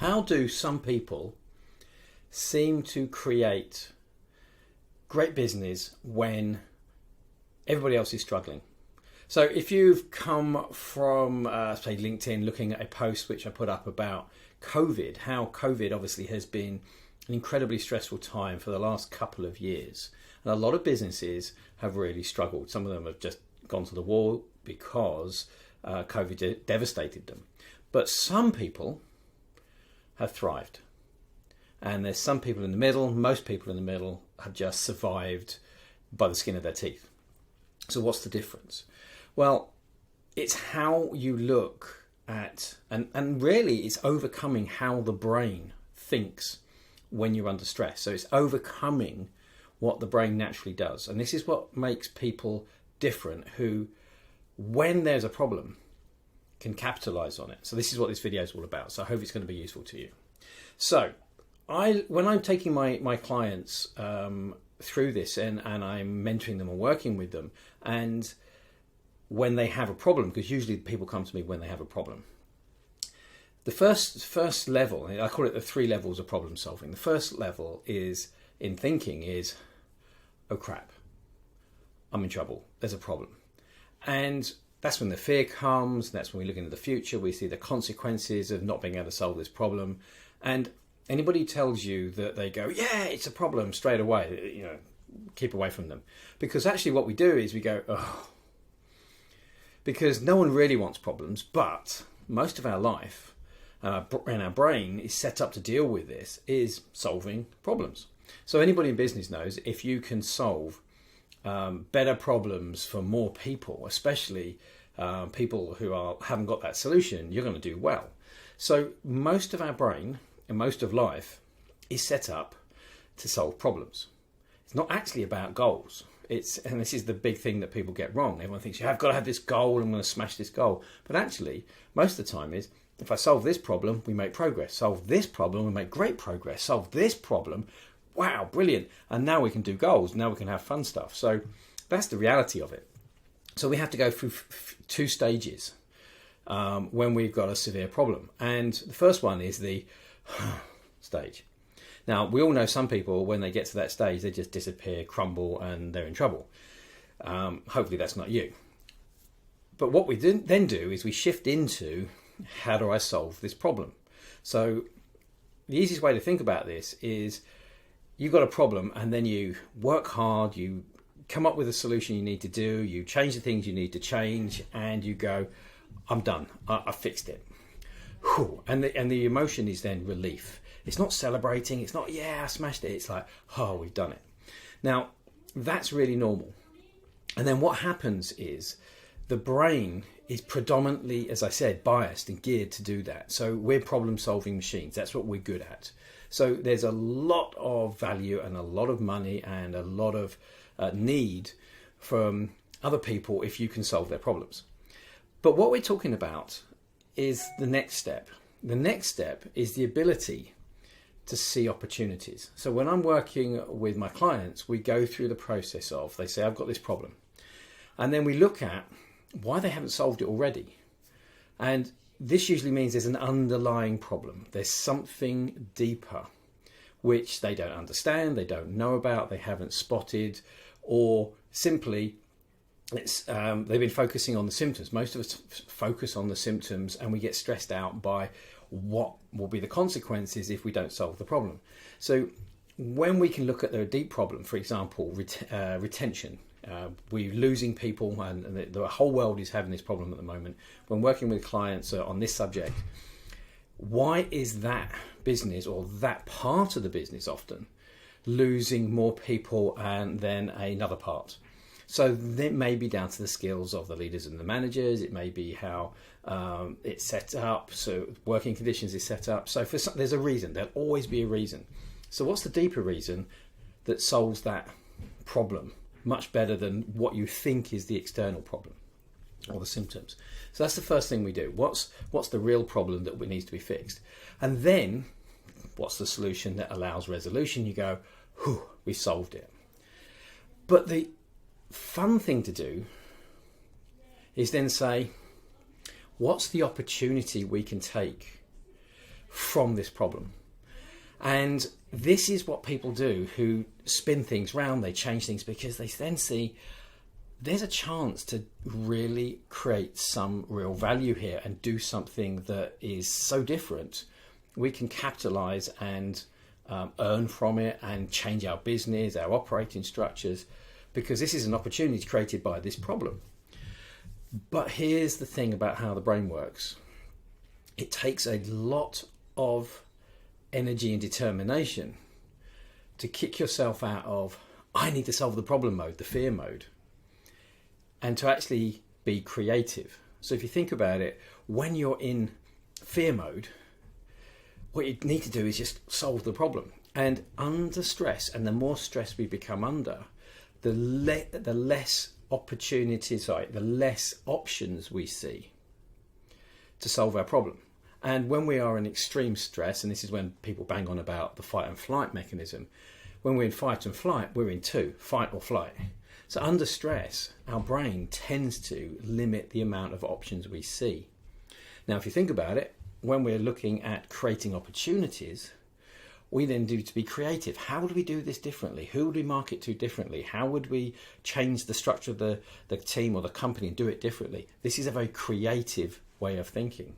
How do some people seem to create great business when everybody else is struggling? So if you've come from, say, LinkedIn, looking at a post which I put up about COVID, how COVID obviously has been an incredibly stressful time for the last couple of years. And a lot of businesses have really struggled. Some of them have just gone to the wall because COVID devastated them. But some people have thrived. And there's some people in the middle, most people in the middle have just survived by the skin of their teeth. So what's the difference? Well, it's how you look at, and really it's overcoming how the brain thinks when you're under stress. So it's overcoming what the brain naturally does. And this is what makes people different, who, when there's a problem, can capitalize on it. So this is what this video is all about. So I hope it's going to be useful to you. So when I'm taking my clients through this and I'm mentoring them and working with them, and when they have a problem, because usually people come to me when they have a problem. The first level, I call it the 3 levels of problem solving. The first level is, in thinking, is, oh crap, I'm in trouble, there's a problem. And that's when the fear comes, that's when we look into the future, we see the consequences of not being able to solve this problem. And anybody who tells you that they go, yeah, it's a problem, straight away, keep away from them. Because actually what we do is we go, oh, because no one really wants problems, but most of our life and our brain is set up to deal with this, is solving problems. So anybody in business knows if you can solve better problems for more people, especially people who haven't got that solution, you're going to do well. So most of our brain and most of life is set up to solve problems. It's not actually about goals. And this is the big thing that people get wrong. Everyone thinks you have got to have this goal, I'm going to smash this goal. But actually, most of the time is, if I solve this problem, we make progress. Solve this problem, we make great progress. Solve this problem, wow, brilliant. And now we can do goals. Now we can have fun stuff. So that's the reality of it. So we have to go through 2 stages when we've got a severe problem. And the first one is the stage. Now, we all know some people, when they get to that stage, they just disappear, crumble, and they're in trouble. Hopefully that's not you. But what we then do is we shift into, how do I solve this problem? So the easiest way to think about this is, you've got a problem and then you work hard, you come up with a solution you need to do, you change the things you need to change, and you go, I'm done, I fixed it. Whew. And the emotion is then relief. It's not celebrating, it's not, yeah, I smashed it. It's like, oh, we've done it. Now, that's really normal. And then what happens is the brain is predominantly, as I said, biased and geared to do that. So we're problem-solving machines. That's what we're good at. So there's a lot of value and a lot of money and a lot of need from other people if you can solve their problems. But what we're talking about is the next step. The next step is the ability to see opportunities. So when I'm working with my clients, we go through the process of, they say, I've got this problem. And then we look at why they haven't solved it already. And this usually means there's an underlying problem. There's something deeper, which they don't understand, they don't know about, they haven't spotted, or simply they've been focusing on the symptoms. Most of us focus on the symptoms and we get stressed out by what will be the consequences if we don't solve the problem. So when we can look at the deep problem, for example, retention, we're losing people, and the whole world is having this problem at the moment. When working with clients on this subject, why is that business, or that part of the business, often losing more people than another part? So it may be down to the skills of the leaders and the managers. It may be how it's set up. So working conditions is set up. So there's a reason. There'll always be a reason. So what's the deeper reason that solves that problem much better than what you think is the external problem or the symptoms? So that's the first thing we do. What's the real problem that needs to be fixed? And then what's the solution that allows resolution? You go, whew, we solved it. But the fun thing to do is then say, what's the opportunity we can take from this problem. And this is what people do who spin things round, they change things because they then see there's a chance to really create some real value here and do something that is so different. We can capitalize and earn from it and change our business, our operating structures, because this is an opportunity created by this problem. But here's the thing about how the brain works. It takes a lot of energy and determination to kick yourself out of, I need to solve the problem mode, the fear mode, and to actually be creative. So if you think about it, when you're in fear mode, what you need to do is just solve the problem. And under stress, and the more stress we become under, the less opportunities, the less options we see to solve our problem. And when we are in extreme stress, and this is when people bang on about the fight and flight mechanism, when we're in fight and flight, we're in two, fight or flight. So under stress, our brain tends to limit the amount of options we see. Now, if you think about it, when we're looking at creating opportunities, we then do to be creative. How would we do this differently? Who would we market to differently? How would we change the structure of the team or the company and do it differently? This is a very creative way of thinking.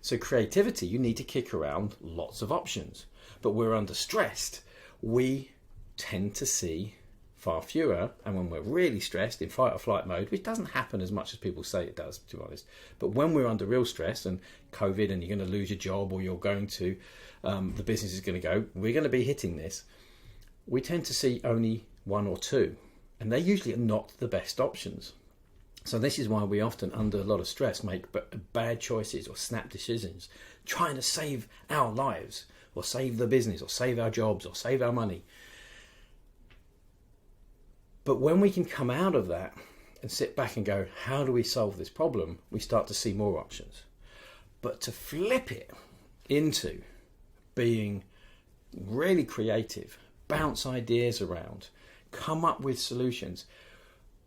So creativity, you need to kick around lots of options. But we're under stressed, we tend to see far fewer. And when we're really stressed in fight or flight mode, which doesn't happen as much as people say it does, to be honest. But when we're under real stress and COVID and you're going to lose your job or you're going to, the business is going to go, we're going to be hitting this. We tend to see only one or two. And they usually are not the best options. So this is why we often, under a lot of stress, make bad choices or snap decisions, trying to save our lives or save the business or save our jobs or save our money. But when we can come out of that and sit back and go, how do we solve this problem? We start to see more options. But to flip it into being really creative, bounce ideas around, come up with solutions,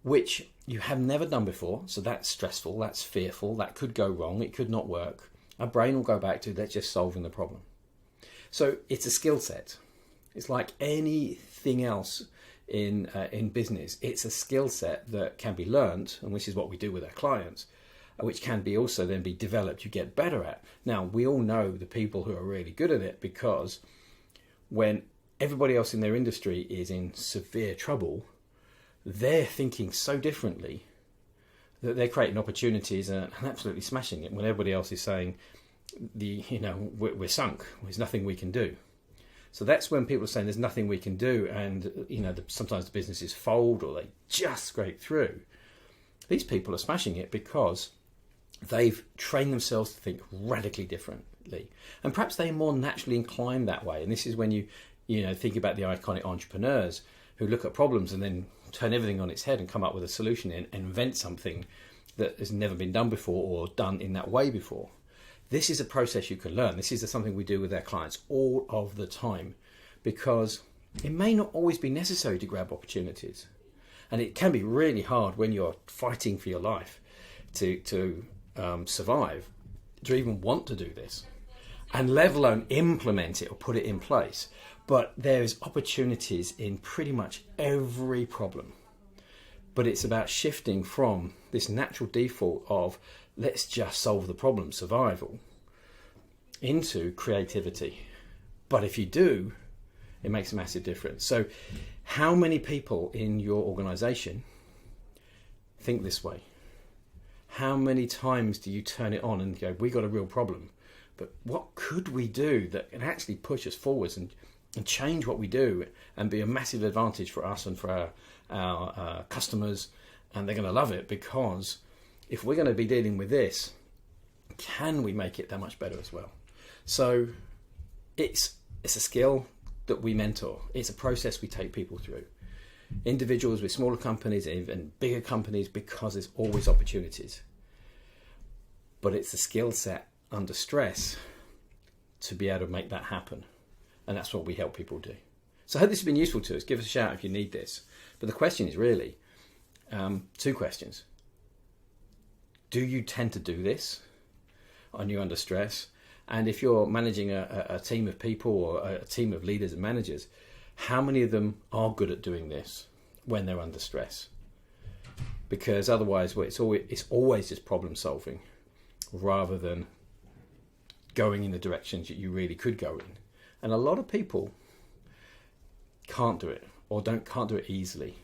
which you have never done before. So that's stressful, that's fearful, that could go wrong, it could not work. Our brain will go back to, let's just solving the problem. So it's a skill set. It's like anything else in business. It's a skill set that can be learned, and this is what we do with our clients, which can be also then be developed, you get better at. Now, we all know the people who are really good at it, because when everybody else in their industry is in severe trouble, they're thinking so differently that they're creating opportunities and absolutely smashing it when everybody else is saying, we're sunk, there's nothing we can do. So that's when people are saying there's nothing we can do, and sometimes the businesses fold or they just scrape through. These people are smashing it because they've trained themselves to think radically differently, and perhaps they're more naturally inclined that way. And this is when you think about the iconic entrepreneurs who look at problems and then turn everything on its head and come up with a solution and invent something that has never been done before or done in that way before. This is a process you can learn. This is something we do with our clients all of the time, because it may not always be necessary to grab opportunities. And it can be really hard when you're fighting for your life to survive, to even want to do this, and let alone implement it or put it in place. But there's opportunities in pretty much every problem. But it's about shifting from this natural default of let's just solve the problem, survival, into creativity. But if you do, it makes a massive difference. So how many people in your organization think this way? How many times do you turn it on and go, we got a real problem, but what could we do that can actually push us forwards and change what we do and be a massive advantage for us and for our customers? And they're going to love it, because if we're going to be dealing with this, can we make it that much better as well? So it's a skill that we mentor. It's a process we take people through. Individuals with smaller companies and bigger companies, because there's always opportunities. But it's a skill set under stress to be able to make that happen. And that's what we help people do. So I hope this has been useful to us. Give us a shout if you need this. But the question is really two questions. Do you tend to do this? Are you under stress? And if you're managing a team of people or a team of leaders and managers, how many of them are good at doing this when they're under stress? Because otherwise, well, it's always just problem solving rather than going in the directions that you really could go in. And a lot of people can't do it or can't do it easily.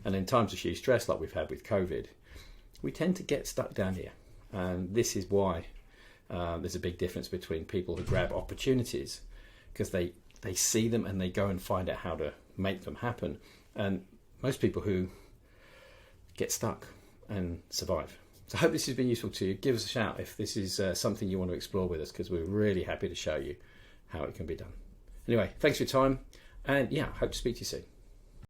And in times of huge stress like we've had with COVID, we tend to get stuck down here. And this is why there's a big difference between people who grab opportunities because they see them and they go and find out how to make them happen. And most people who get stuck and survive. So I hope this has been useful to you. Give us a shout if this is something you want to explore with us, because we're really happy to show you how it can be done. Anyway, thanks for your time, and yeah, hope to speak to you soon.